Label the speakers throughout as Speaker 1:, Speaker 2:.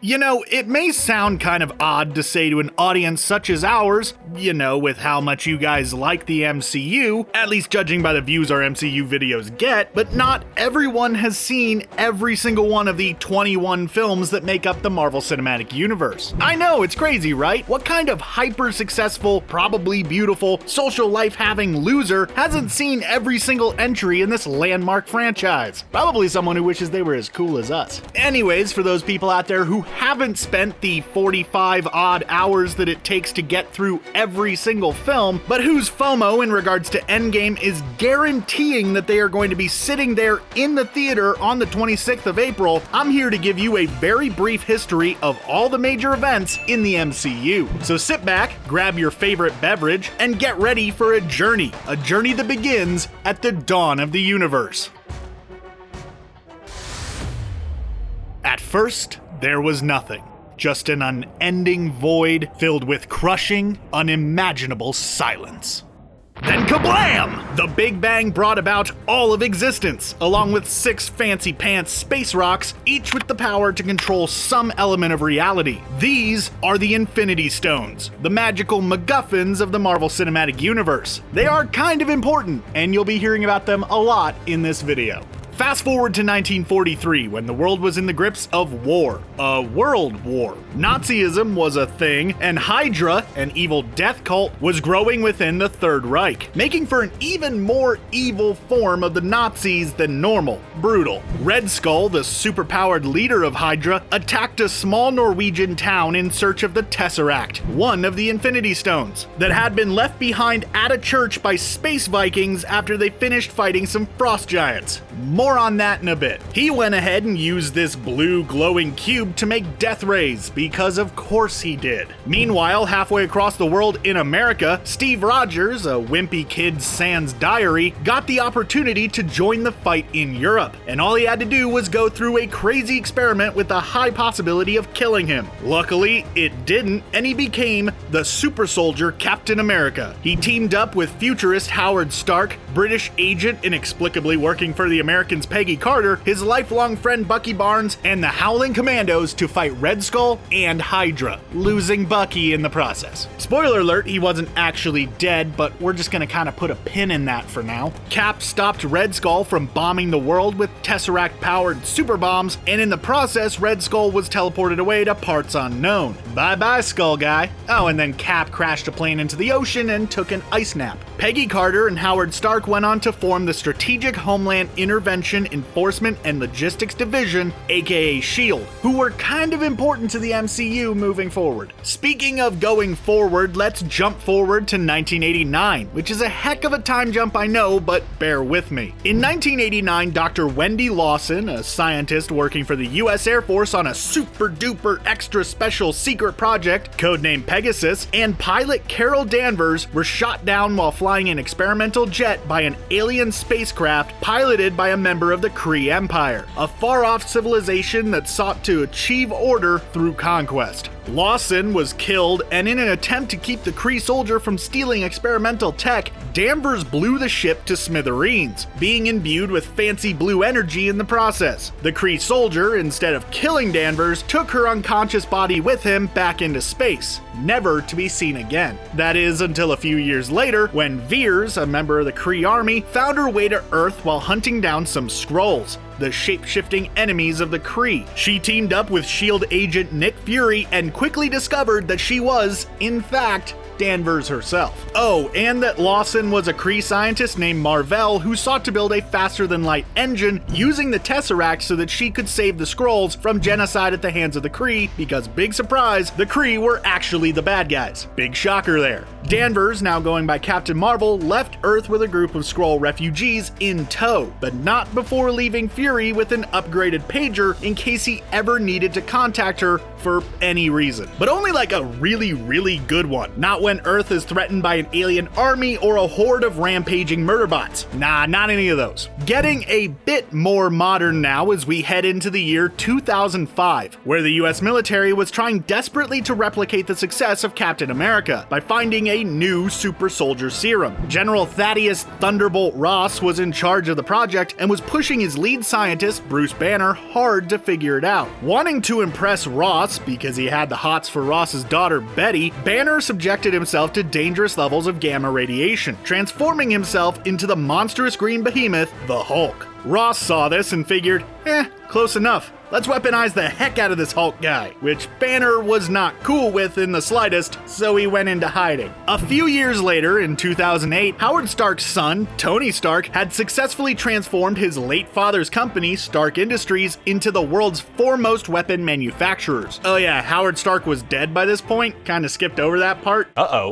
Speaker 1: You know, it may sound kind of odd to say to an audience such as ours, with how much you guys like the MCU, at least judging by the views our MCU videos get, but not everyone has seen every single one of the 21 films that make up the Marvel Cinematic Universe. I know, it's crazy, right? What kind of hyper-successful, probably beautiful, social life-having loser hasn't seen every single entry in this landmark franchise? Probably someone who wishes they were as cool as us. Anyways, for those people out there who haven't spent the 45 odd hours that it takes to get through every single film, but whose FOMO in regards to Endgame is guaranteeing that they are going to be sitting there in the theater on the 26th of April, I'm here to give you a very brief history of all the major events in the MCU. So sit back, grab your favorite beverage, and get ready for a journey that begins at the dawn of the universe. At first, there was nothing. Just an unending void filled with crushing, unimaginable silence. Then kablam! The Big Bang brought about all of existence, along with 6 fancy pants space rocks, each with the power to control some element of reality. These are the Infinity Stones, the magical MacGuffins of the Marvel Cinematic Universe. They are kind of important, and you'll be hearing about them a lot in this video. Fast forward to 1943, when the world was in the grips of war. A world war. Nazism was a thing, and Hydra, an evil death cult, was growing within the Third Reich, making for an even more evil form of the Nazis than normal. Brutal. Red Skull, the superpowered leader of Hydra, attacked a small Norwegian town in search of the Tesseract, one of the Infinity Stones, that had been left behind at a church by space Vikings after they finished fighting some frost giants. More on that in a bit. He went ahead and used this blue glowing cube to make death rays, because of course he did. Meanwhile, halfway across the world in America, Steve Rogers, a wimpy kid sans diary, got the opportunity to join the fight in Europe, and all he had to do was go through a crazy experiment with a high possibility of killing him. Luckily, it didn't, and he became the super soldier Captain America. He teamed up with futurist Howard Stark, British agent inexplicably working for the Americans Peggy Carter, his lifelong friend Bucky Barnes, and the Howling Commandos to fight Red Skull and Hydra, losing Bucky in the process. Spoiler alert, he wasn't actually dead, but we're just gonna kind of put a pin in that for now. Cap stopped Red Skull from bombing the world with Tesseract-powered super bombs, and in the process, Red Skull was teleported away to parts unknown. Bye-bye, Skull Guy. Oh, and then Cap crashed a plane into the ocean and took an ice nap. Peggy Carter and Howard Stark went on to form the Strategic Homeland Intervention, Enforcement, and Logistics Division, aka SHIELD, who were kind of important to the MCU moving forward. Speaking of going forward, let's jump forward to 1989, which is a heck of a time jump, I know, but bear with me. In 1989, Dr. Wendy Lawson, a scientist working for the US Air Force on a super duper extra special secret project, codenamed Pegasus, and pilot Carol Danvers were shot down while flying an experimental jet by an alien spacecraft piloted by a member of the Kree Empire, a far-off civilization that sought to achieve order through conquest. Lawson was killed, and in an attempt to keep the Kree soldier from stealing experimental tech, Danvers blew the ship to smithereens, being imbued with fancy blue energy in the process. The Kree soldier, instead of killing Danvers, took her unconscious body with him back into space, never to be seen again. That is until a few years later, when Veers, a member of the Kree army, found her way to Earth while hunting down some Skrulls, the shape-shifting enemies of the Kree. She teamed up with SHIELD agent Nick Fury and quickly discovered that she was, in fact, Danvers herself. Oh, and that Lawson was a Kree scientist named Mar-Vell who sought to build a faster-than-light engine using the Tesseract so that she could save the Skrulls from genocide at the hands of the Kree, because big surprise, the Kree were actually the bad guys. Big shocker there. Danvers, now going by Captain Marvel, left Earth with a group of Skrull refugees in tow, but not before leaving Fury with an upgraded pager in case he ever needed to contact her for any reason. But only like a really, really good one, not when Earth is threatened by an alien army or a horde of rampaging murder bots. Nah, not any of those. Getting a bit more modern now as we head into the year 2005, where the US military was trying desperately to replicate the success of Captain America by finding a new super soldier serum. General Thaddeus Thunderbolt Ross was in charge of the project and was pushing his lead scientist, Bruce Banner, hard to figure it out. Wanting to impress Ross, because he had the hots for Ross's daughter Betty, Banner subjected himself to dangerous levels of gamma radiation, transforming himself into the monstrous green behemoth, the Hulk. Ross saw this and figured, close enough. Let's weaponize the heck out of this Hulk guy, which Banner was not cool with in the slightest, so he went into hiding. A few years later, in 2008, Howard Stark's son, Tony Stark, had successfully transformed his late father's company, Stark Industries, into the world's foremost weapon manufacturers. Oh yeah, Howard Stark was dead by this point, kinda skipped over that part.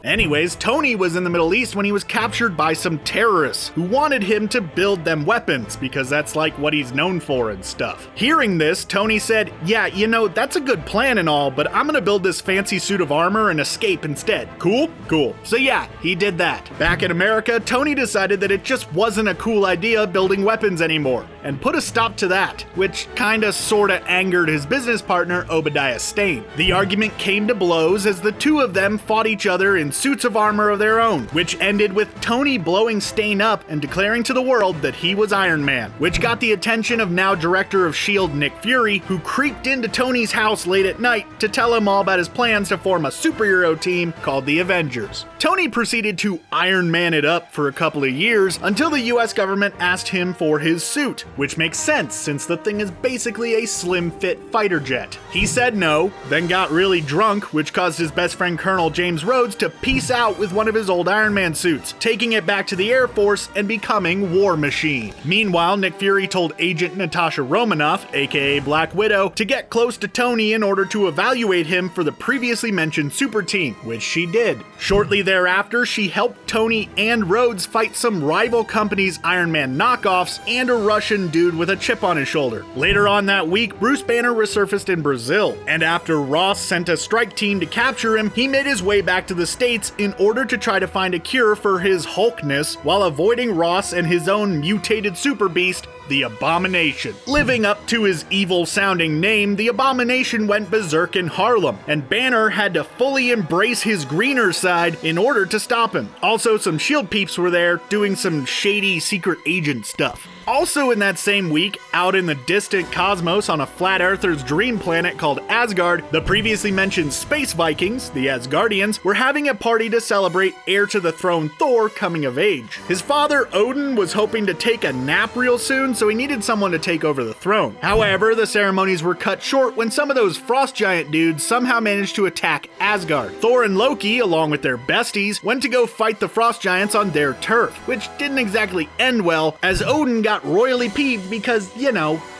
Speaker 1: Anyways, Tony was in the Middle East when he was captured by some terrorists who wanted him to build them weapons, because that's like what he's known for and stuff. Hearing this, Tony said, yeah, that's a good plan and all, but I'm gonna build this fancy suit of armor and escape instead. Cool? Cool. So yeah, he did that. Back in America, Tony decided that it just wasn't a cool idea building weapons anymore, and put a stop to that, which kinda sorta angered his business partner, Obadiah Stane. The argument came to blows as the two of them fought each other in suits of armor of their own, which ended with Tony blowing Stane up and declaring to the world that he was Iron Man, which got the attention of now director of S.H.I.E.L.D. Nick Fury, who creeped into Tony's house late at night to tell him all about his plans to form a superhero team called the Avengers. Tony proceeded to Iron Man it up for a couple of years until the US government asked him for his suit, which makes sense since the thing is basically a slim fit fighter jet. He said no, then got really drunk, which caused his best friend Colonel James Rhodes to peace out with one of his old Iron Man suits, taking it back to the Air Force and becoming War Machine. Meanwhile, Nick Fury told Agent Natasha Romanoff, aka Black Widow, to get close to Tony in order to evaluate him for the previously mentioned super team, which she did. Shortly thereafter, she helped Tony and Rhodes fight some rival companies' Iron Man knockoffs and a Russian dude with a chip on his shoulder. Later on that week, Bruce Banner resurfaced in Brazil, and after Ross sent a strike team to capture him, he made his way back to the States in order to try to find a cure for his Hulkness while avoiding Ross and his own mutated super beast, the Abomination. Living up to his evil-sounding name, the Abomination went berserk in Harlem, and Banner had to fully embrace his greener side in order to stop him. Also, some S.H.I.E.L.D. peeps were there doing some shady secret agent stuff. Also in that same week, out in the distant cosmos on a flat earther's dream planet called Asgard, the previously mentioned space Vikings, the Asgardians, were having a party to celebrate heir to the throne Thor coming of age. His father Odin was hoping to take a nap real soon, so he needed someone to take over the throne. However, the ceremonies were cut short when some of those frost giant dudes somehow managed to attack Asgard. Thor and Loki, along with their besties, went to go fight the frost giants on their turf, which didn't exactly end well, as Odin got royally peeved because,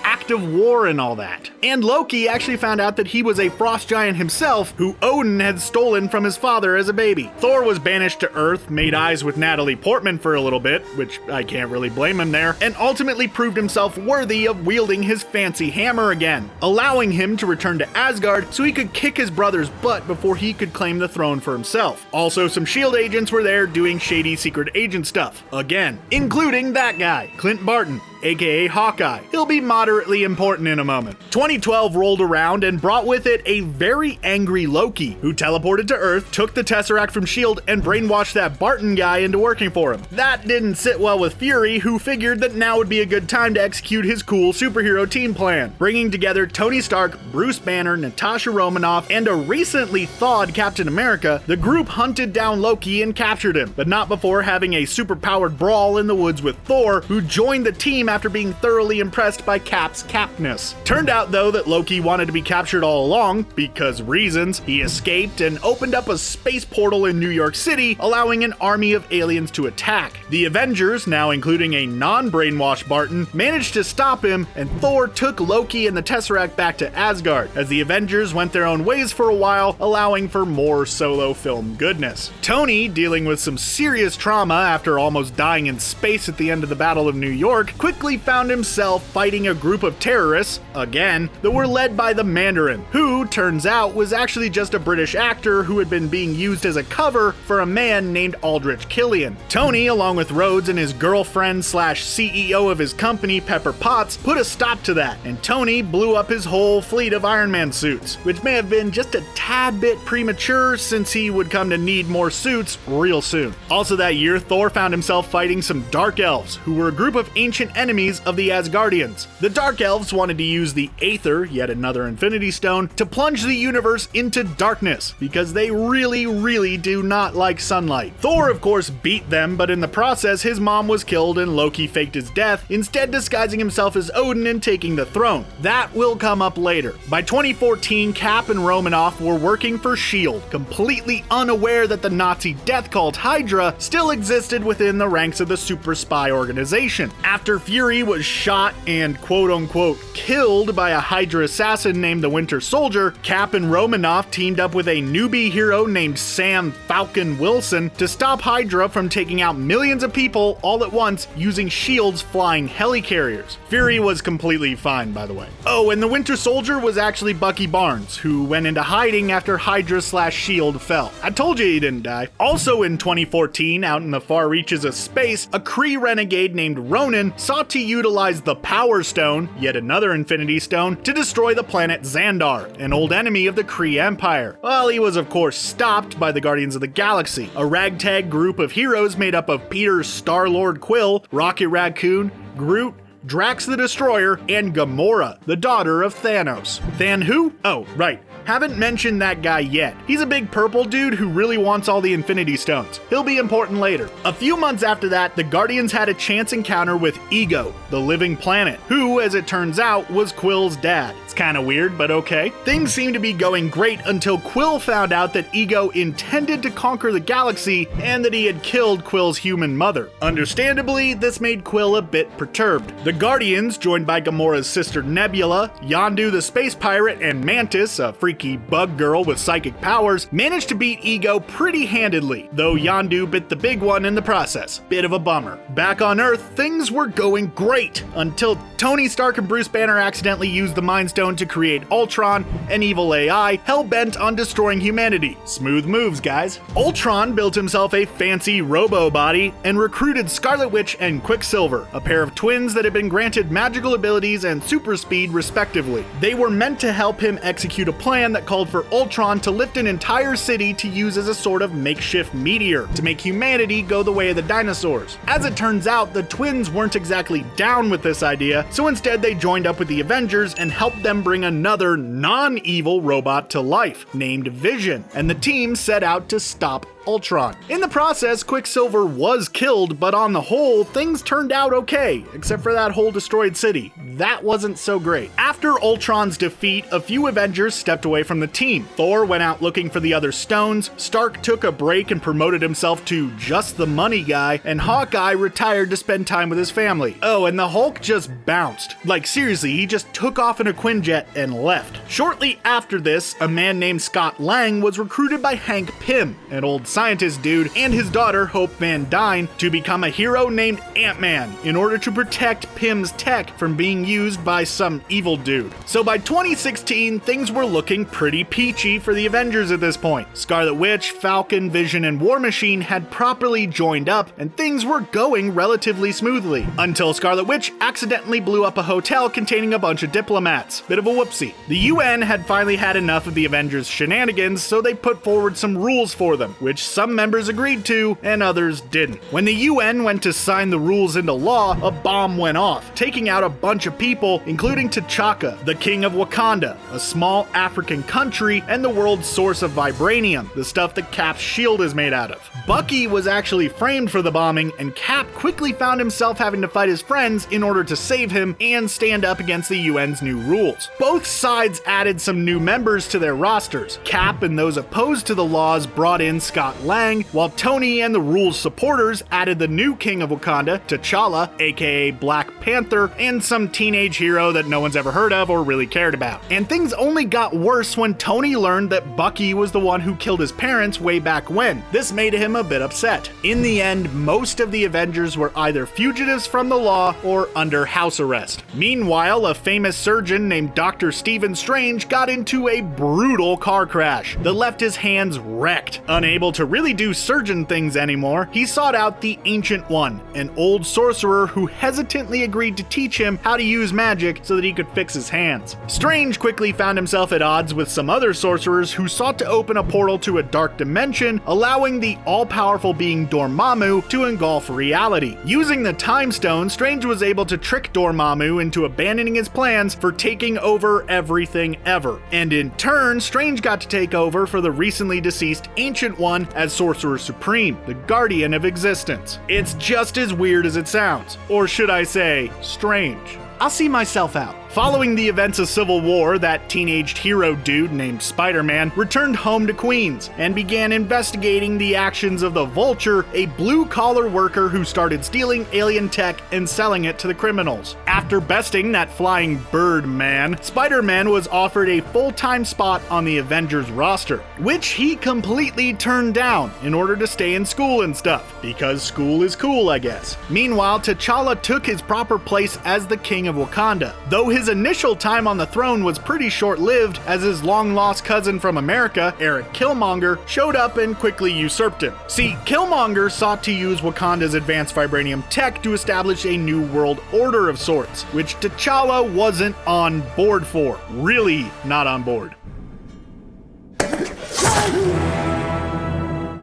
Speaker 1: active war and all that. And Loki actually found out that he was a frost giant himself who Odin had stolen from his father as a baby. Thor was banished to Earth, made eyes with Natalie Portman for a little bit, which I can't really blame him there, and ultimately proved himself worthy of wielding his fancy hammer again, allowing him to return to Asgard so he could kick his brother's butt before he could claim the throne for himself. Also, some S.H.I.E.L.D. agents were there doing shady secret agent stuff, again, including that guy, Clint Barton, aka Hawkeye. He'll be moderately important in a moment. 2012 rolled around and brought with it a very angry Loki, who teleported to Earth, took the Tesseract from S.H.I.E.L.D., and brainwashed that Barton guy into working for him. That didn't sit well with Fury, who figured that now would be a good time to execute his cool superhero team plan, bringing together Tony Stark, Bruce Banner, Natasha Romanoff, and a recently thawed Captain America. The group hunted down Loki and captured him, but not before having a super-powered brawl in the woods with Thor, who joined the team after being thoroughly impressed by Cap's capness. Turned out though that Loki wanted to be captured all along, because reasons. He escaped and opened up a space portal in New York City, allowing an army of aliens to attack. The Avengers, now including a non-brainwashed Barton, managed to stop him, and Thor took Loki and the Tesseract back to Asgard, as the Avengers went their own ways for a while, allowing for more solo film goodness. Tony, dealing with some serious trauma after almost dying in space at the end of the Battle of New York, quickly quickly found himself fighting a group of terrorists, again, that were led by the Mandarin, who, turns out, was actually just a British actor who had been being used as a cover for a man named Aldrich Killian. Tony, along with Rhodes and his girlfriend slash CEO of his company, Pepper Potts, put a stop to that, and Tony blew up his whole fleet of Iron Man suits, which may have been just a tad bit premature since he would come to need more suits real soon. Also that year, Thor found himself fighting some Dark Elves, who were a group of ancient enemies of the Asgardians. The Dark Elves wanted to use the Aether, yet another Infinity Stone, to plunge the universe into darkness, because they really do not like sunlight. Thor, of course, beat them, but in the process, his mom was killed and Loki faked his death, instead disguising himself as Odin and taking the throne. That will come up later. By 2014, Cap and Romanoff were working for S.H.I.E.L.D., completely unaware that the Nazi death cult Hydra still existed within the ranks of the super spy organization. After Fury was shot and quote-unquote killed by a Hydra assassin named the Winter Soldier, Cap and Romanoff teamed up with a newbie hero named Sam Falcon Wilson to stop Hydra from taking out millions of people all at once using S.H.I.E.L.D.'s flying helicarriers. Fury was completely fine, by the way. Oh, and the Winter Soldier was actually Bucky Barnes, who went into hiding after Hydra/S.H.I.E.L.D. fell. I told you he didn't die. Also in 2014, out in the far reaches of space, a Kree renegade named Ronan sought to utilize the Power Stone, yet another Infinity Stone, to destroy the planet Xandar, an old enemy of the Kree Empire. Well, he was of course stopped by the Guardians of the Galaxy, a ragtag group of heroes made up of Peter Star-Lord Quill, Rocket Raccoon, Groot, Drax the Destroyer, and Gamora, the daughter of Thanos. Than who? Oh, right. Haven't mentioned that guy yet. He's a big purple dude who really wants all the Infinity Stones. He'll be important later. A few months after that, the Guardians had a chance encounter with Ego, the living planet, who, as it turns out, was Quill's dad. It's kinda weird, but okay. Things seemed to be going great until Quill found out that Ego intended to conquer the galaxy and that he had killed Quill's human mother. Understandably, this made Quill a bit perturbed. The Guardians, joined by Gamora's sister Nebula, Yondu the space pirate, and Mantis, a freaky bug girl with psychic powers, managed to beat Ego pretty handedly, though Yondu bit the big one in the process. Bit of a bummer. Back on Earth, things were going great until Tony Stark and Bruce Banner accidentally used the Mind Stone to create Ultron, an evil AI hell-bent on destroying humanity. Smooth moves, guys. Ultron built himself a fancy robo-body and recruited Scarlet Witch and Quicksilver, a pair of twins that had been granted magical abilities and super speed respectively. They were meant to help him execute a plan that called for Ultron to lift an entire city to use as a sort of makeshift meteor to make humanity go the way of the dinosaurs. As it turns out, the twins weren't exactly down with this idea, so instead they joined up with the Avengers and helped them bring another non-evil robot to life, named Vision, and the team set out to stop Ultron. In the process, Quicksilver was killed, but on the whole, things turned out okay, except for that whole destroyed city. That wasn't so great. After Ultron's defeat, a few Avengers stepped away from the team. Thor went out looking for the other stones, Stark took a break and promoted himself to just the money guy, and Hawkeye retired to spend time with his family. Oh, and the Hulk just bounced. Like seriously, he just took off in a Quinjet and left. Shortly after this, a man named Scott Lang was recruited by Hank Pym, an old scientist dude, and his daughter Hope Van Dyne to become a hero named Ant-Man in order to protect Pym's tech from being used by some evil dude. So by 2016, things were looking pretty peachy for the Avengers at this point. Scarlet Witch, Falcon, Vision, and War Machine had properly joined up, and things were going relatively smoothly. Until Scarlet Witch accidentally blew up a hotel containing a bunch of diplomats. Bit of a whoopsie. The UN had finally had enough of the Avengers' shenanigans, so they put forward some rules for them, which some members agreed to and others didn't. When the UN went to sign the rules into law, a bomb went off, taking out a bunch of people, including T'Chaka, the king of Wakanda, a small African country and the world's source of vibranium, the stuff that Cap's shield is made out of. Bucky was actually framed for the bombing, and Cap quickly found himself having to fight his friends in order to save him and stand up against the UN's new rules. Both sides added some new members to their rosters. Cap and those opposed to the laws brought in Scott Scott Lang, while Tony and the rule's supporters added the new king of Wakanda, T'Challa, aka Black Panther, and some teenage hero that no one's ever heard of or really cared about. And things only got worse when Tony learned that Bucky was the one who killed his parents way back when. This made him a bit upset. In the end, most of the Avengers were either fugitives from the law or under house arrest. Meanwhile, a famous surgeon named Dr. Stephen Strange got into a brutal car crash that left his hands wrecked. Unable to really do surgeon things anymore, he sought out the Ancient One, an old sorcerer who hesitantly agreed to teach him how to use magic so that he could fix his hands. Strange quickly found himself at odds with some other sorcerers who sought to open a portal to a dark dimension, allowing the all-powerful being Dormammu to engulf reality. Using the Time Stone, Strange was able to trick Dormammu into abandoning his plans for taking over everything ever. And in turn, Strange got to take over for the recently deceased Ancient One as Sorcerer Supreme, the guardian of existence. It's just as weird as it sounds. Or should I say, strange. I'll see myself out. Following the events of Civil War, that teenaged hero dude named Spider-Man returned home to Queens and began investigating the actions of the Vulture, a blue-collar worker who started stealing alien tech and selling it to the criminals. After besting that flying bird man, Spider-Man was offered a full-time spot on the Avengers roster, which he completely turned down in order to stay in school and stuff, because school is cool, I guess. Meanwhile, T'Challa took his proper place as the King of Wakanda, though his initial time on the throne was pretty short-lived, as his long-lost cousin from America, Eric Killmonger, showed up and quickly usurped him. See, Killmonger sought to use Wakanda's advanced vibranium tech to establish a new world order of sorts, which T'Challa wasn't on board for. Really not on board.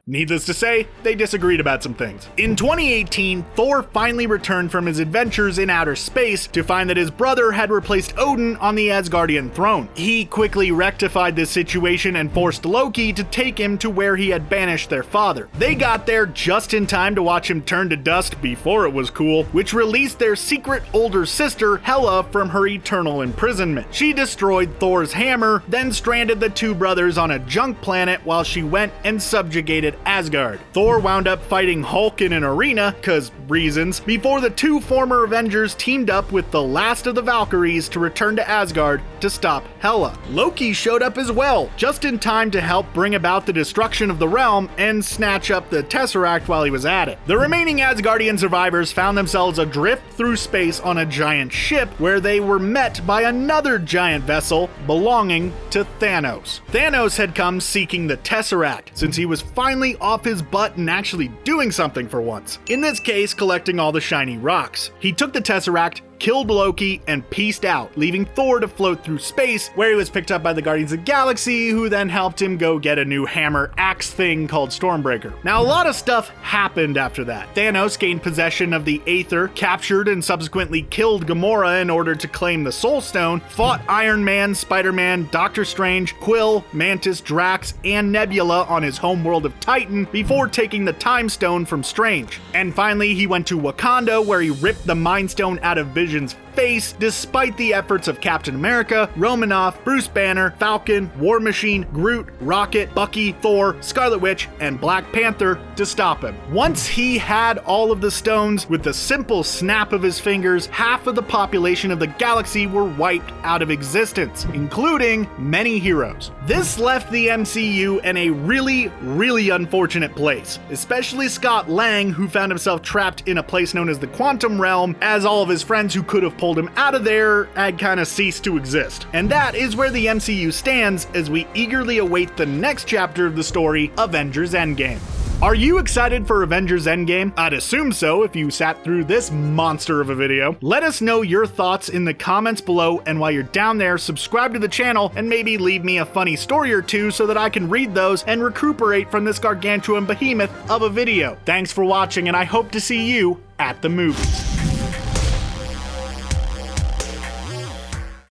Speaker 1: Needless to say, they disagreed about some things. In 2018, Thor finally returned from his adventures in outer space to find that his brother had replaced Odin on the Asgardian throne. He quickly rectified this situation and forced Loki to take him to where he had banished their father. They got there just in time to watch him turn to dust before it was cool, which released their secret older sister, Hela, from her eternal imprisonment. She destroyed Thor's hammer, then stranded the two brothers on a junk planet while she went and subjugated Asgard. Thor wound up fighting Hulk in an arena, cause reasons, before the two former Avengers teamed up with the last of the Valkyries to return to Asgard to stop Hela. Loki showed up as well, just in time to help bring about the destruction of the realm and snatch up the Tesseract while he was at it. The remaining Asgardian survivors found themselves adrift through space on a giant ship where they were met by another giant vessel belonging to Thanos. Thanos had come seeking the Tesseract, since he was finally off his butt and actually doing something for once. In this case, collecting all the shiny rocks. He took the Tesseract, killed Loki, and peaced out, leaving Thor to float through space, where he was picked up by the Guardians of the Galaxy, who then helped him go get a new hammer axe thing called Stormbreaker. Now, a lot of stuff happened after that. Thanos gained possession of the Aether, captured and subsequently killed Gamora in order to claim the Soul Stone, fought Iron Man, Spider-Man, Doctor Strange, Quill, Mantis, Drax, and Nebula on his homeworld of Titan before taking the Time Stone from Strange. And finally, he went to Wakanda, where he ripped the Mind Stone out of Vision's face, despite the efforts of Captain America, Romanoff, Bruce Banner, Falcon, War Machine, Groot, Rocket, Bucky, Thor, Scarlet Witch, and Black Panther to stop him. Once he had all of the stones, with the simple snap of his fingers, half of the population of the galaxy were wiped out of existence, including many heroes. This left the MCU in a really unfortunate place, especially Scott Lang, who found himself trapped in a place known as the Quantum Realm, as all of his friends who could have pulled him out of there had kind of ceased to exist. And that is where the MCU stands as we eagerly await the next chapter of the story, Avengers Endgame. Are you excited for Avengers Endgame? I'd assume so if you sat through this monster of a video. Let us know your thoughts in the comments below, and while you're down there, subscribe to the channel and maybe leave me a funny story or two so that I can read those and recuperate from this gargantuan behemoth of a video. Thanks for watching, and I hope to see you at the movies.